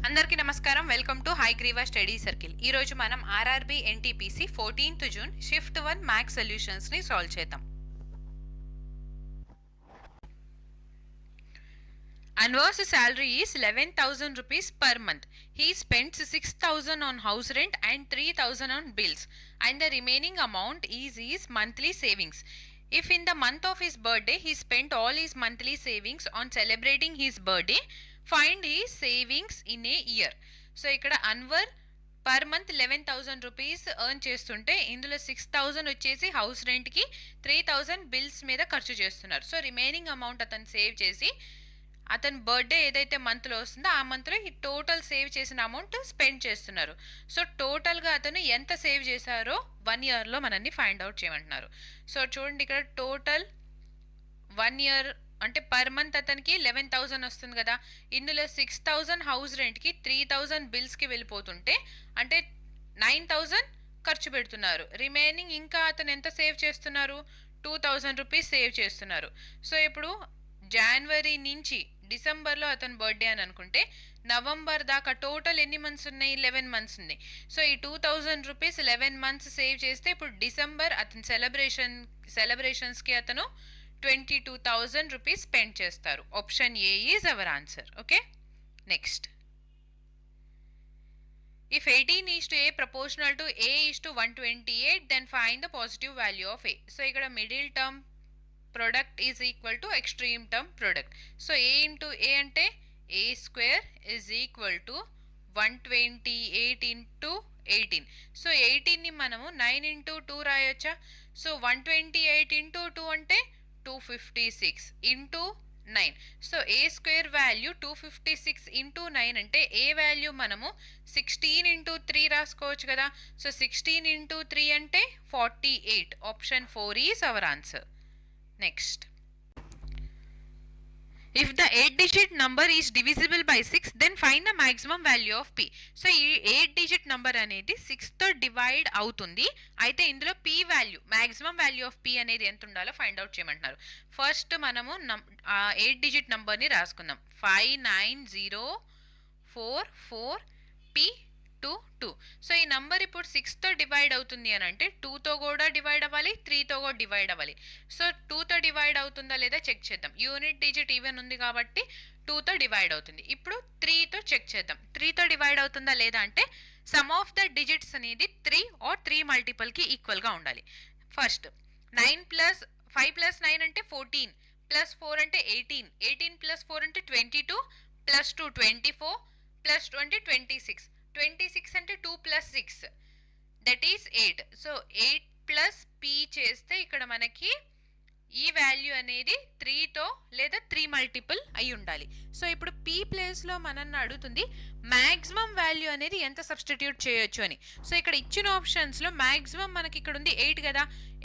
అందరికీ నమస్కారం. Welcome to Hayagriva study circle. ఈ రోజు మనం RRB NTPC 14th June shift 1 maths solutions ని సాల్వ్ చేద్దాం. Anwar's salary is 11,000 rupees per month. He spends 6,000 on house rent and 3,000 on bills, and the remaining amount is his monthly savings. If in the month of his birthday he spent all his monthly savings on celebrating his birthday, find his savings in a year. So ఇక్కడ Anwar per month 11,000 rupees earn చేస్తుంటే ఇందులో 6,000 వచ్చేసి house రెంట్కి, 3,000 bills మీద ఖర్చు చేస్తున్నారు. So remaining amount అతను save చేసి అతని బర్త్డే ఏదైతే మంత్లో వస్తుందో ఆ మంత్లో ఈ టోటల్ సేవ్ చేసిన అమౌంట్ స్పెండ్ చేస్తున్నారు. సో టోటల్గా అతను ఎంత సేవ్ చేశారో 1 ఇయర్లో మనల్ని ఫైండ్ అవుట్ చేయమంటున్నారు. సో చూడండి, ఇక్కడ టోటల్ 1 ఇయర్ అంటే పర్ మంత్ అతనికి 11,000 వస్తుంది కదా. ఇందులో 6,000 హౌస్ రెంట్కి, 3,000 బిల్స్కి వెళ్ళిపోతుంటే అంటే 9,000 ఖర్చు పెడుతున్నారు. రిమైనింగ్ ఇంకా అతను ఎంత సేవ్ చేస్తున్నారు? 2,000 రూపీస్ సేవ్ చేస్తున్నారు. సో ఇప్పుడు జనవరి నుంచి డిసెంబర్లో అతని బర్త్డే అని అనుకుంటే నవంబర్ దాకా టోటల్ ఎన్ని మంత్స్ ఉన్నాయి? 11 మంత్స్ ఉంది. సో ఈ 2,000 రూపీస్ 11 మంత్స్ సేవ్ చేస్తే ఇప్పుడు డిసెంబర్ అతని సెలబ్రేషన్స్కి అతను 22,000 రూపీస్ స్పెండ్ చేస్తారు. Option A is our answer. Okay, next. If 18 is to A proportional to A is to 128, then find the positive value of A. So ఇక్కడ middle term product is equal to extreme term product. So A into A ante A square is equal to 128 into 18. So 18 ni manamu 9 into 2 rayocha. So 128 into 2 ante 256 into 9. So A square value 256 into 9 ante A value manamu 16 into 3 raskochu kada. So 16 into 3 ante 48. Option 4 is our answer. Next, if the 8-digit number is divisible by 6, then find the maximum value of p. So ఈ 8-digit number అనేది 6 తో divide అవుతుంది. అయితే ఇందులో p value, maximum value of p అనేది ఎంత ఉండాలో find out చేయమంటున్నారు. ఫస్ట్ మనము 8-digit నంబర్ని రాసుకుందాం. 59044p22. సో ఈ నంబర్ ఇప్పుడు 6తో డివైడ్ అవుతుంది అని అంటే 2తో కూడా డివైడ్ అవ్వాలి, 3తో కూడా డివైడ్ అవ్వాలి. సో 2తో డివైడ్ అవుతుందా లేదా చెక్ చేద్దాం. యూనిట్ డిజిట్ ఈవెన్ ఉంది కాబట్టి 2తో డివైడ్ అవుతుంది. ఇప్పుడు 3తో చెక్ చేద్దాం. 3తో డివైడ్ అవుతుందా లేదా అంటే సమ్ ఆఫ్ ద డిజిట్స్ అనేది 3 ఆర్ 3 మల్టిపుల్కి ఈక్వల్గా ఉండాలి. ఫస్ట్ 5 ప్లస్ 9 అంటే 14, ప్లస్ 4 అంటే 18 ప్లస్ 4 అంటే 22, ప్లస్ 2 24, ప్లస్ 20 26. 26 అంటే 2 plus 6 that is 8. So 8 plus P చేస్తే ఇక్కడ మనకి ఈ వాల్యూ అనేది 3తో లేదా 3 మల్టిపుల్ అయి ఉండాలి. సో ఇప్పుడు పీ ప్లేస్లో మనల్ని అడుగుతుంది మ్యాక్సిమం వాల్యూ అనేది ఎంత సబ్స్టిట్యూట్ చేయొచ్చు అని. సో ఇక్కడ ఇచ్చిన ఆప్షన్స్లో మ్యాక్సిమం మనకి ఇక్కడ ఉంది 8 కదా.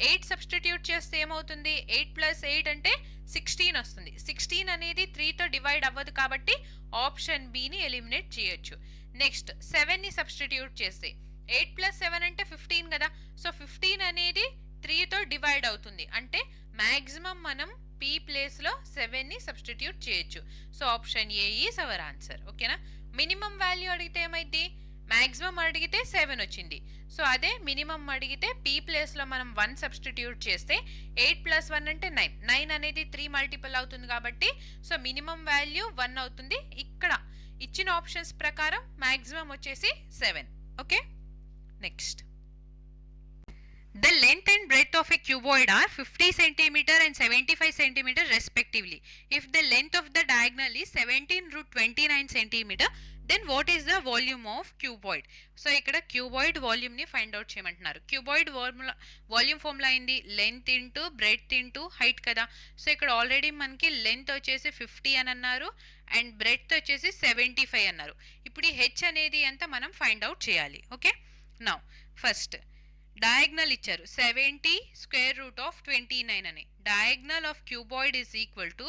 8 సబ్స్టిట్యూట్ చేస్తే ఏమవుతుంది? 8 ప్లస్ 8 అంటే 16 వస్తుంది. 16 అనేది 3తో డివైడ్ అవ్వదు కాబట్టి ఆప్షన్ బిని ఎలిమినేట్ చేయొచ్చు. నెక్స్ట్ 7ని సబ్స్టిట్యూట్ చేస్తే 8 ప్లస్ 7 అంటే 15 కదా. సో 15 అనేది 3తో డివైడ్ అవుతుంది అంటే మ్యాక్సిమం మనం పీ ప్లేస్లో 7ని సబ్స్టిట్యూట్ చేయొచ్చు. So option A is our answer. ఓకేనా. మినిమం వాల్యూ అడిగితే ఏమైంది? మ్యాక్సిమం అడిగితే 7 వచ్చింది. సో అదే మినిమం అడిగితే పీ ప్లేస్లో మనం 1 సబ్స్టిట్యూట్ చేస్తే 8 ప్లస్ 1 అంటే 9. 9 అనేది 3 మల్టిపుల్ అవుతుంది కాబట్టి సో మినిమం వాల్యూ 1 అవుతుంది. ఇక్కడ ఇచ్చిన ఆప్షన్స్ ప్రకారం మ్యాక్సిమం వచ్చేసి 7. Okay, next. The length and breadth of a cuboid are 50 cm and 75 cm respectively. If the length of the diagonal is 17√29 cm, then what is the volume of cuboid? So ఇక్కడ cuboid వాల్యూమ్ని find out చేయమంటున్నారు. Cuboid volume formula అయింది length into breadth into height కదా. So ఇక్కడ already మనకి length వచ్చేసి 50 అని అన్నారు and breadth వచ్చేసి 75 అన్నారు. ఇప్పుడు ఈ హెచ్ అనేది ఎంత మనం ఫైండ్ అవుట్ చేయాలి. ఓకే, నౌ ఫస్ట్ డయాగ్నల్ ఇచ్చారు 70 స్క్వేర్ రూట్ ఆఫ్ 29 అని. Diagonal of cuboid is equal to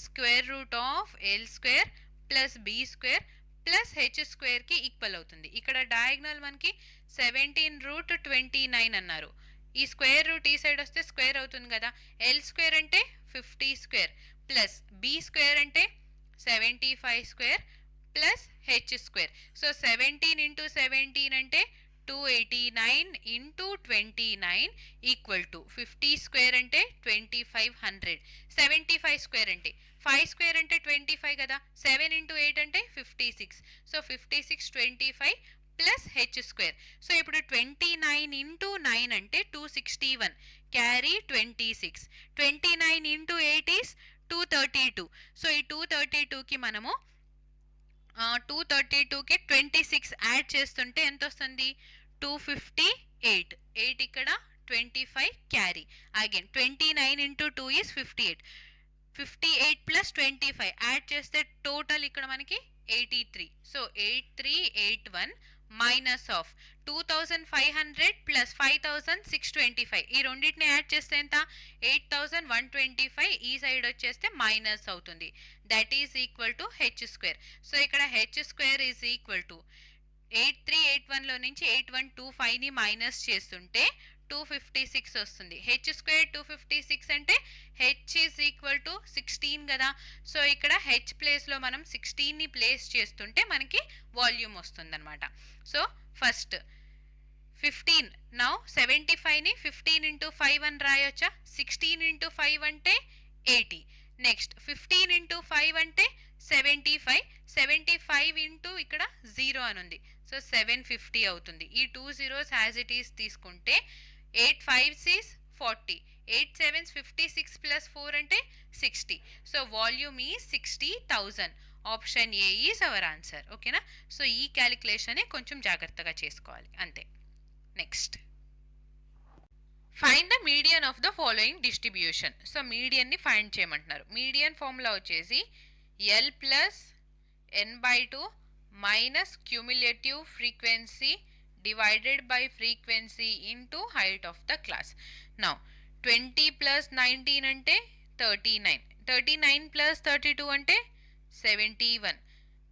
square root of L square plus B square plus H స్క్వేర్కి ఈక్వల్ అవుతుంది. ఇక్కడ డయాగ్నల్ మనకి 17√29 అన్నారు. ఈ స్క్వేర్ రూట్ ఈ సైడ్ వస్తే స్క్వేర్ అవుతుంది కదా. ఎల్ స్క్వేర్ అంటే 50 స్క్వేర్ ప్లస్ బి స్క్వేర్ అంటే 75 square plus H square. So 17 into 17 అంటే 289 ఇంటూ 29 ఈక్వల్ టు 50 స్క్వేర్ అంటే 2500. 75 స్క్వేర్ అంటే 5 స్క్వేర్ అంటే 25 కదా. 7 ఇంటూ 8 అంటే 56. So 56 25 plus H square. So ఇప్పుడు 29 ఇంటూ 9 అంటే 261 క్యారీ 26. 29 into 8 is 232. సో ఈ 232కి మనము 232కి 26 యాడ్ చేస్తుంటే ఎంత వస్తుంది? 258. 8 ఇక్కడ 25 carry. Again 29 into 2 is 58. 58 plus 25 add చేస్తే టోటల్ ఇక్కడ మనకి 83. So 8381 minus of 2500 plus 5625. ఈ రెండింటిని యాడ్ చేస్తే ఎంత? 8125. ఈ సైడ్ వచ్చేస్తే మైనస్ అవుతుంది. That is equal to H square. So ఇక్కడ H square is equal to 8381లో నుంచి 8125ని మైనస్ చేస్తుంటే 256 వస్తుంది. హెచ్ స్క్వేర్ 256 అంటే హెచ్ ఈజ్ ఈక్వల్ టు 16 కదా. సో ఇక్కడ హెచ్ ప్లేస్లో మనం 16ని ప్లేస్ చేస్తుంటే మనకి వాల్యూమ్ వస్తుంది అనమాట. So first 15. నౌ 75ని 15 ఇంటూ 5 అని రాయొచ్చా? 16 ఇంటూ 5 అంటే 80. నెక్స్ట్ 15 ఇంటూ 5 అంటే 75. 75 ఇంటూ ఇక్కడ 0 అని ఉంది. సో 750 అవుతుంది. ఈ 2 zeros యాజ్ ఇట్ ఈస్ తీసుకుంటే 8 5s is 40. 8 7s 56 plus 4 అంటే 60. So volume is 60,000. Option A is our answer. ఓకేనా? సో ఈ క్యాలిక్యులేషన్ కొంచెం జాగ్రత్తగా చేసుకోవాలి అంతే. Next, find the median of the following distribution. So మీడియన్ని ఫైండ్ చేయమంటున్నారు. మీడియన్ ఫార్ములా వచ్చేసి L plus n/2 minus cumulative frequency divided by frequency into height of the class. Now 20 plus 19 అంటే 39. 39 plus 32 అంటే 71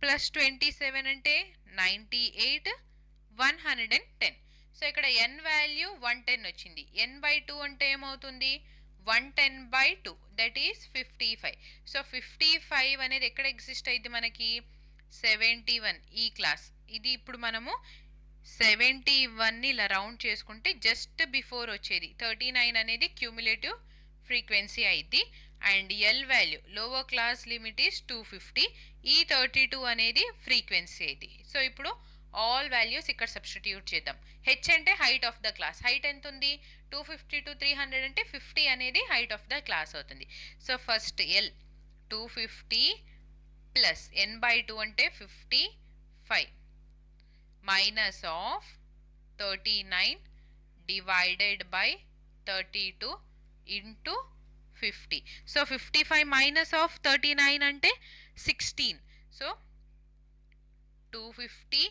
plus 27 అంటే 98 110. సో ఇక్కడ n value 110 వచ్చింది. n/2 అంటే ఏమవుతుంది? 110/2 దట్ ఈస్ 55. సో 55 అనేది ఎక్కడ ఎగ్జిస్ట్ అయింది మనకి? 71 ఈ క్లాస్. ఇది ఇప్పుడు మనము 71ని ఇలా రౌండ్ చేసుకుంటే జస్ట్ బిఫోర్ వచ్చేది 39 అనేది క్యూములేటివ్ ఫ్రీక్వెన్సీ అయింది. And L value lower class limit is 250. ఈ 32 అనేది ఫ్రీక్వెన్సీ అయింది. సో ఇప్పుడు ఆల్ వాల్యూస్ ఇక్కడ సబ్స్టిట్యూట్ చేద్దాం. హెచ్ అంటే height of the class. Height ఎంత ఉంది? 250 to 300 అంటే 50 అనేది హైట్ ఆఫ్ ద క్లాస్ అవుతుంది. So first L 250 plus n/2 అంటే 55 minus of 39 divided by 32 into 50. So 55 minus of 39 అంటే 16. So 250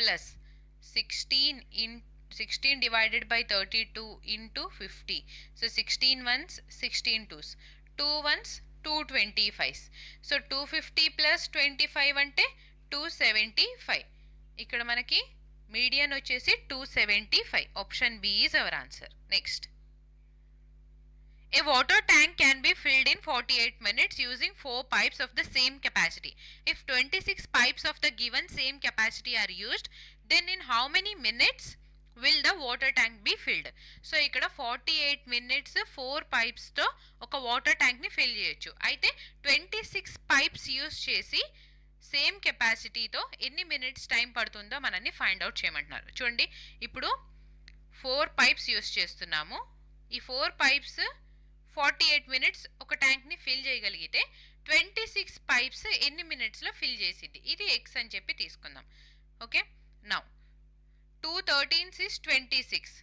plus 16 divided by 32 into 50. So 16 ones 16 twos. 2 ones 225. So 250 plus 25 అంటే 275. ఇక్కడ మనకి మీడియన్ వచ్చేసి 275. Option B is our answer. Next, a water tank can be filled in 48 minutes using 4 pipes of the same capacity. If 26 pipes of the given same capacity are used, then in how many minutes will the water tank be filled? So ఇక్కడ 48 minutes 4 pipesతో ఒక water ట్యాంక్ని fill చేయొచ్చు. అయితే 26 pipes use చేసి same కెపాసిటీతో ఎన్ని minutes time పడుతుందో మనల్ని find out చేయమంటున్నారు. చూడండి, ఇప్పుడు 4 పైప్స్ యూస్ చేస్తున్నాము. ఈ 4 పైప్స్ 48 minutes ఒక ట్యాంక్ని ఫిల్ చేయగలిగితే 26 పైప్స్ ఎన్ని మినిట్స్లో ఫిల్ చేసింది? ఇది ఎక్స్ అని చెప్పి తీసుకుందాం. Okay, now 2 13s is 26,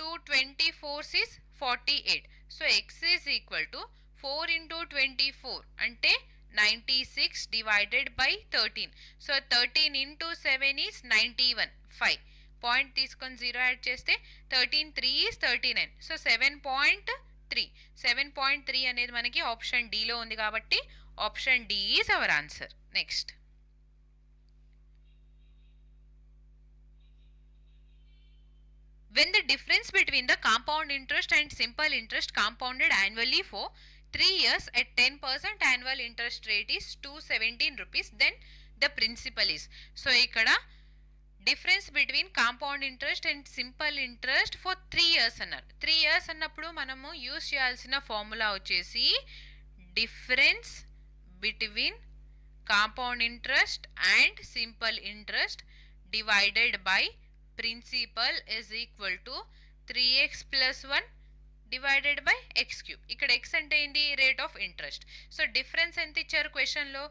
2 24s is 48. So X is equal to 4 into 24 అంటే 96 divided by 13. So 13 into 7 is 91. 5 point తీసుకొని 0 యాడ్ చేస్తే 13 3 is 39. సో 7.3. 7.3 అనేది మనకి ఆప్షన్ డిలో ఉంది కాబట్టి option D is our answer. Next, when the difference between the compound interest and simple interest compounded annually for 3 years at 10% annual interest rate is 217 rupees, then the principal is. So ఇక్కడ difference between compound interest and simple interest for 3 years అన్నారు. 3 years అన్నప్పుడు మనము use చేయాల్సిన formula వచ్చేసి difference between compound interest and simple interest divided by principal is equal to 3x + 1 divided by x³ ఇక్కడ x అంటే ఏంటి, rate of interest. So difference ఎంత ఇచ్చారు క్వశ్చన్లో,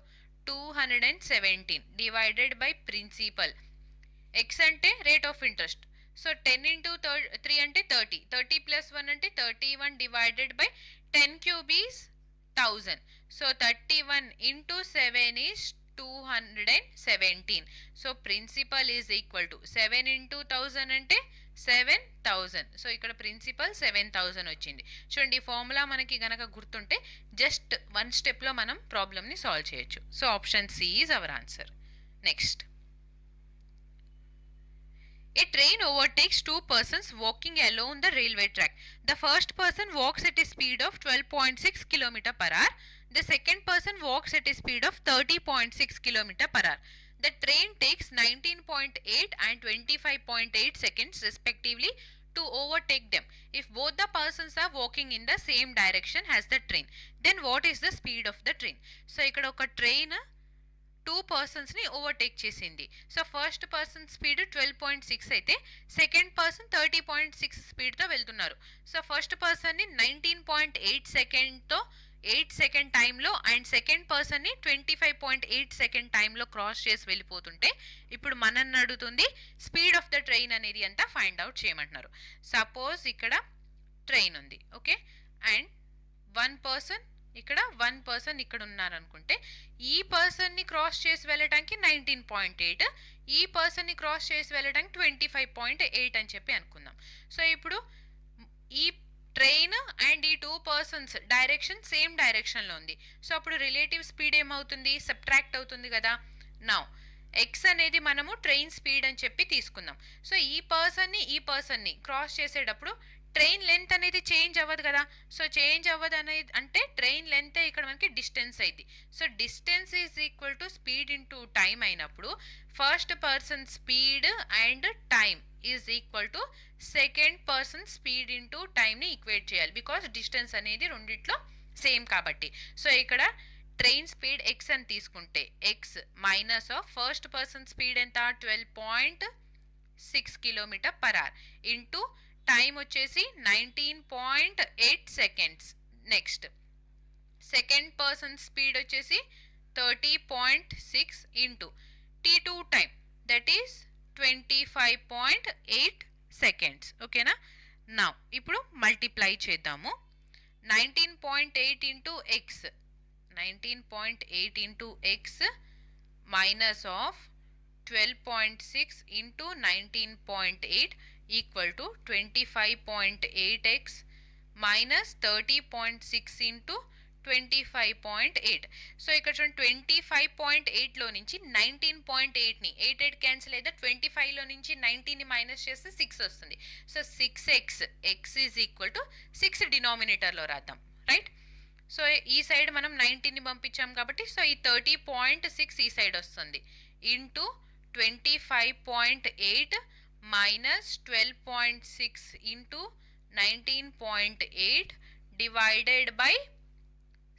217 డివైడెడ్ బై ప్రిన్సిపల్. x అంటే రేట్ ఆఫ్ ఇంట్రెస్ట్. సో 10 × 3 అంటే 30, 30 + 1 అంటే 31 divided by 10³ is 1000. So 31 × 7 is 217. So principal is equal to 7 × 1000 అంటే 7000. సో ఇక్కడ ప్రిన్సిపల్ 7000 వచ్చింది. చూడండి ఈ ఫార్ములా మనకి గనక గుర్తుంటే జస్ట్ 1 స్టెప్లో మనం ప్రాబ్లమ్ని సాల్వ్ చేయొచ్చు. So option C is our answer. Next, a train overtakes 2 persons walking along the railway track. The first person walks at a speed of 12.6 km/h. The second person walks at a speed of 30.6 km/h. The train takes 19.8 and 25.8 seconds respectively to overtake them. If both the persons are walking in the same direction as the train, then what is the speed of the train? So ఇక్కడ ఒక train 2 పర్సన్స్ని overtake చేసింది. So first person speed 12.6 అయితే second person 30.6 స్పీడ్తో వెళ్తున్నారు. So first పర్సన్ని 19.8 సెకండ్తో 8 second టైంలో and second పర్సన్ని 25.8 second టైంలో క్రాస్ చేసి వెళ్ళిపోతుంటే ఇప్పుడు మనల్ని అడుగుతుంది స్పీడ్ ఆఫ్ ద ట్రైన్ అనేది ఎంత ఫైండ్ అవుట్ చేయమంటున్నారు. సపోజ్ ఇక్కడ ట్రైన్ ఉంది, ఓకే, అండ్ 1 పర్సన్ ఇక్కడ ఉన్నారనుకుంటే ఈ పర్సన్ని క్రాస్ చేసి వెళ్ళడానికి 19.8, ఈ పర్సన్ని క్రాస్ చేసి వెళ్ళడానికి 25.8 అని చెప్పి అనుకుందాం. సో ఇప్పుడు ఈ ట్రైన్ అండ్ ఈ 2 పర్సన్స్ డైరెక్షన్ సేమ్ డైరెక్షన్లో ఉంది. సో అప్పుడు రిలేటివ్ స్పీడ్ ఏమవుతుంది, సబ్ట్రాక్ట్ అవుతుంది కదా. నౌ ఎక్స్ అనేది మనము ట్రైన్ స్పీడ్ అని చెప్పి తీసుకుందాం. సో ఈ పర్సన్ని క్రాస్ చేసేటప్పుడు ట్రైన్ లెంత్ అనేది చేంజ్ అవ్వదు కదా. సో చేంజ్ అవ్వదు అనేది అంటే ట్రైన్ లెంత్ ఇక్కడ మనకి డిస్టెన్స్ అయింది. So distance is equal to speed into time అయినప్పుడు first person speed and time is equal to second person speed into టైంని ఈక్వేట్ చేయాలి, బికాస్ డిస్టెన్స్ అనేది రెండిట్లో సేమ్ కాబట్టి. సో ఇక్కడ ట్రైన్ స్పీడ్ ఎక్స్ అని తీసుకుంటే X minus of first person speed ఎంత 12.6 km/h ఇంటూ టైం వచ్చేసి 19.8 seconds. Next second person speed వచ్చేసి 30.6 into T2 time that is 25.8 seconds. ఓకేనా. నా ఇప్పుడు మల్టిప్లై చేద్దాము. 19.8 into X 19.8 into X minus of 12.6 into 19.8 equal to 25.8x minus 30.6 into 25.8. So ఇక్కడ చూడండి 25.8లో నుంచి 19.8ని 8 క్యాన్సిల్ అయితే 25లో నుంచి 19ని మైనస్ చేస్తే 6 వస్తుంది. So 6x x is equal to 6 డినామినేటర్లో రాద్దాం, రైట్. సో ఈ సైడ్ మనం 19ని పంపించాం కాబట్టి సో ఈ 30.6 ఈ సైడ్ వస్తుంది into 25.8 minus 12.6 into 19.8 divided by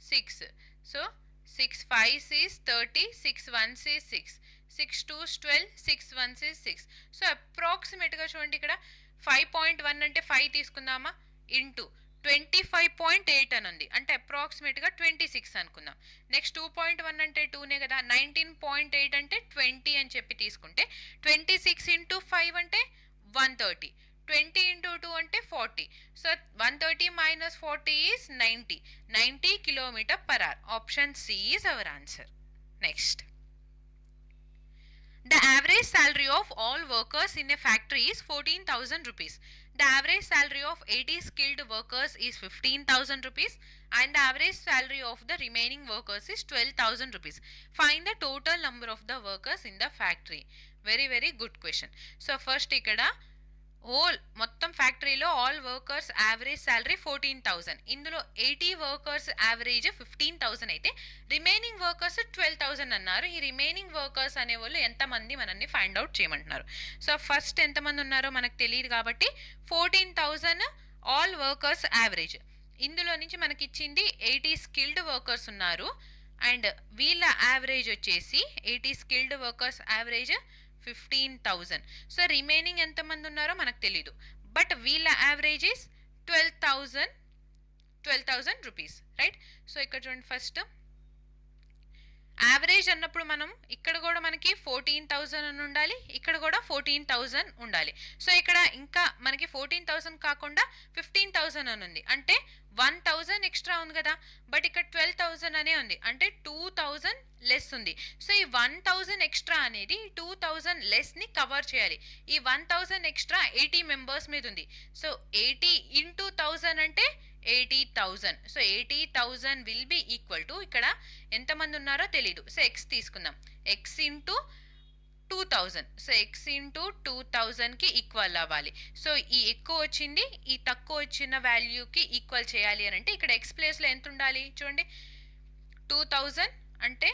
6. So 6 5 is 30, 6 1 is 6, 6 2 is 12, 6 1 is 6. So approximate గా చూడండి ఇక్కడ 5.1 అంటే 5 తీసుకుందామా ఇంటూ 25.8 అని ఉంది అంటే అప్రాక్సిమేట్ గా 26 అనుకుందాం. నెక్స్ట్ 2.1 అంటే 2నే కదా. 19.8 అంటే 20 అని చెప్పి తీసుకుంటే 26 ఇంటూ 5 అంటే 130, 20 ఇంటూ 2 అంటే 40. So 130 minus 40 is 90 km/h. Option C is our answer. Next, the average salary of all workers in a factory is 14,000 rupees. The average salary of 80 skilled workers is 15,000 rupees and the average salary of the remaining workers is 12,000 rupees. Find the total number of the workers in the factory. Very good question. So first ikkada మొత్తం ఫ్యాక్టరీలో all workers average salary 14,000. ఇందులో 80 workers average 15,000 అయితే remaining workers 12,000 అన్నారు. ఈ remaining workers అనే వాళ్ళు ఎంతమంది మనల్ని ఫైండ్ అవుట్ చేయమంటున్నారు. సో ఫస్ట్ ఎంతమంది ఉన్నారో మనకు తెలియదు కాబట్టి 14,000 ఆల్ వర్కర్స్ యావరేజ్. ఇందులో నుంచి మనకి ఇచ్చింది 80 స్కిల్డ్ వర్కర్స్ ఉన్నారు. అండ్ వీళ్ళ యావరేజ్ వచ్చేసి 80 skilled workers average 15,000. So remaining ఎంతమంది ఉన్నారో మనకు తెలీదు. బట్ వీళ్ళ average is 12,000 rupees, right? So ఇక్కడ చూడండి, ఫస్ట్ యావరేజ్ అన్నప్పుడు మనం ఇక్కడ కూడా మనకి 14,000 అని ఉండాలి, ఇక్కడ కూడా 14,000 ఉండాలి. సో ఇక్కడ ఇంకా మనకి 14,000 కాకుండా 15,000 అని ఉంది, అంటే 1,000 ఎక్స్ట్రా ఉంది కదా. బట్ ఇక్కడ 12,000 అనే ఉంది, అంటే 2,000 లెస్ ఉంది. సో ఈ 1,000 ఎక్స్ట్రా అనేది 2,000 లెస్ని కవర్ చేయాలి. ఈ 1,000 ఎక్స్ట్రా 80 మెంబర్స్ మీద ఉంది. సో 80 ఇంటూ 1000 అంటే 80,000. So 80,000 will be equal to, ఇక్కడ ఎంతమంది ఉన్నారో తెలీదు, సో ఎక్స్ తీసుకుందాం, x into 2,000. So x into 2,000కి ఈక్వల్ అవ్వాలి. సో ఈ ఎక్కువ వచ్చింది ఈ తక్కువ వచ్చిన వాల్యూకి ఈక్వల్ చేయాలి అని అంటే ఇక్కడ ఎక్స్ ప్లేస్లో ఎంత ఉండాలి చూడండి, 2,000 అంటే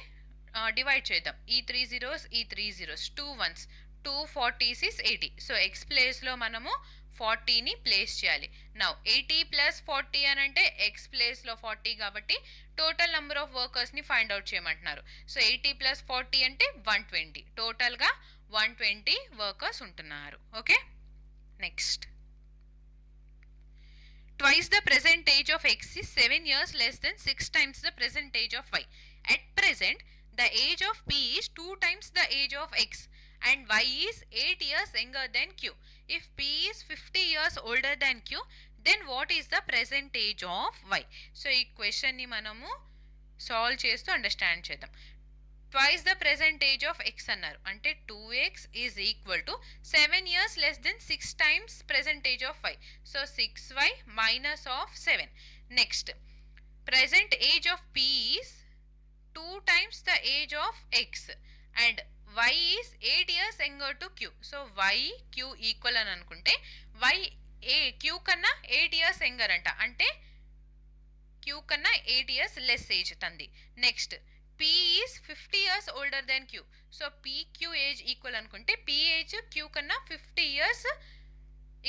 డివైడ్ చేద్దాం, ఈ 3 zeros ఈ 3 zeros, 2 ones, 240 80. సో ఎక్స్ ప్లేస్లో మనము 40ని ప్లేస్ చేయాలి. నౌ 80 ప్లస్ 40 అని అంటే ఎక్స్ ప్లేస్లో 40 కాబట్టి టోటల్ నెంబర్ ఆఫ్ వర్కర్స్ని ఫైండ్ అవుట్ చేయమంటున్నారు. సో 80 ప్లస్ 40 అంటే 120. టోటల్గా 120 వర్కర్స్ ఉంటున్నారు. Okay, next. Twice the present age of x is 7 years less than 6 times the present age of y. At present, the age of p is 2 times the age of x and y is 8 years younger than q. If p is 50 years older than q, then what is the present age of y? So, ఈ question ని మనము solve చేస్తూ understand చేద్దాం. Twice the present age of x అన్నారు, అంటే 2x is equal to 7 years less than 6 times present age of y. So 6y minus of 7. Next, present age of p is 2 times the age of x and y is 8 years younger to q. So y q equal అని అనుకుంటే y q కన్నా 8 years younger అంట, అంటే q కన్నా 8 years less age తంది. Next, p is 50 years older than q. So pq age equal అనుకుంటే p age q కన్నా 50 years,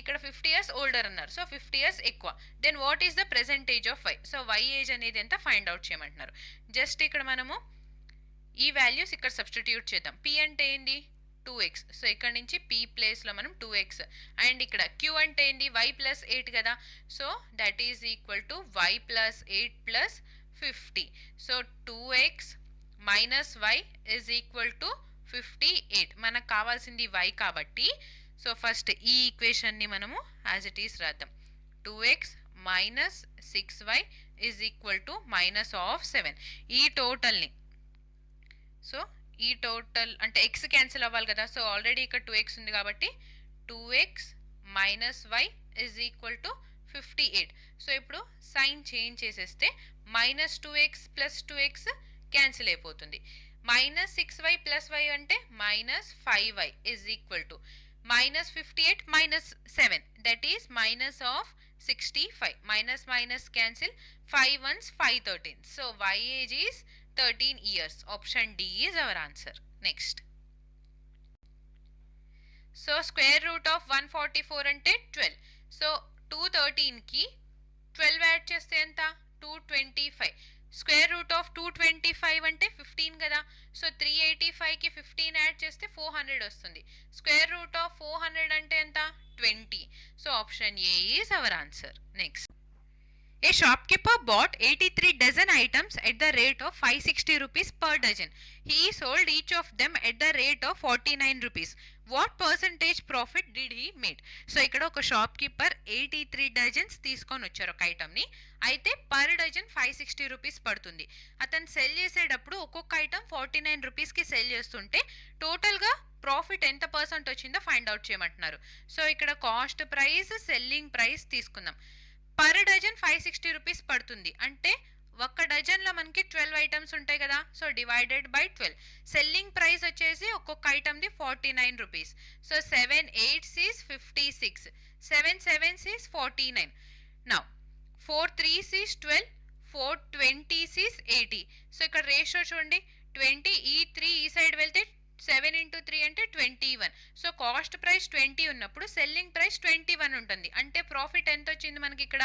ఇక్కడ 50 years ఓల్డర్ అన్నారు, సో 50 years ఎక్కువ. Then what is the present age of y? So y age అనేది ఎంత find out చేయమంటున్నారు. Just ఇక్కడ మనము ఈ వాల్యూస్ ఇక్కడ సబ్స్టిట్యూట్ చేద్దాం. p అంటే ఏంటి, 2x. సో ఇక్కడ నుంచి p ప్లేస్లో మనం 2x, అండ్ ఇక్కడ q అంటే ఏంటి, y ప్లస్ 8 కదా. So that is equal to y plus 8 plus 50. So 2x minus y is equal to 58. మనకు కావాల్సింది y కాబట్టి సో ఫస్ట్ ఈ ఈక్వేషన్ని మనము యాజ్ ఇట్ ఈస్ రాద్దాం. 2x minus 6y is equal to minus of 7. ఈ టోటల్ని, so ఈ టోటల్ అంటే ఎక్స్ క్యాన్సిల్ అవ్వాలి కదా. సో ఆల్రెడీ ఇక్కడ 2x ఉంది కాబట్టి 2x minus y is equal to 58. So ఇప్పుడు సైన్ చేంజ్ చేసేస్తే minus 2x plus 2x cancel అయిపోతుంది. మైనస్ 6y ప్లస్ y అంటే minus 5y is equal to minus 58 minus 7, that is minus of 65. Minus minus cancel, 5 ones 5 13. So y age is 13 years. Option D is our answer. Next, so square root of 144 అంటే 12. So 213కి 12 add చేస్తే ఎంత, 225. Square root of 225 అంటే 15 కదా. So 385కి 15 add చేస్తే 400 వస్తుంది. Square root of 400 అంటే ఎంత, 20. So option A is our answer. Next, A shopkeeper bought 83 dozen items at the rate of 560 rupees per dozen. He sold each of them at the rate of 49 rupees. What percentage profit did he made? So ఇక్కడ ఒక shop keeper 83 dozens తీసుకొని వచ్చారు ఒక ఐటమ్ని. అయితే per dozen 560 rupees పడుతుంది. అతను cell చేసేటప్పుడు ఒక్కొక్క ఐటమ్ 49 రూపీస్కి సెల్ చేస్తుంటే టోటల్గా ప్రాఫిట్ ఎంత పర్సెంట్ వచ్చిందో ఫైండ్ అవుట్ చేయమంటున్నారు. సో ఇక్కడ కాస్ట్ ప్రైస్, సెల్లింగ్ ప్రైస్ తీసుకుందాం. పర్ డజన్ 560 రూపీస్ పడుతుంది, అంటే ఒక్క డజన్లో మనకి 12 ఐటమ్స్ ఉంటాయి కదా, so divided by 12. Selling price వచ్చేసి ఒక్కొక్క ఐటమ్ది 49 rupees. So 7 8s is 56, 7 7s is 49. Now 4 3s is 12, 4 20s is 80. So ఇక్కడ రేషియో చూడండి, 20 ఈ 3 ఈ సైడ్ వెళ్తే 7 into 3 అంటే 21. సో కాస్ట్ ప్రైస్ 20 ఉన్నప్పుడు సెల్లింగ్ ప్రైస్ 21 ఉంటుంది. అంటే ప్రాఫిట్ ఎంత వచ్చింది మనకి ఇక్కడ,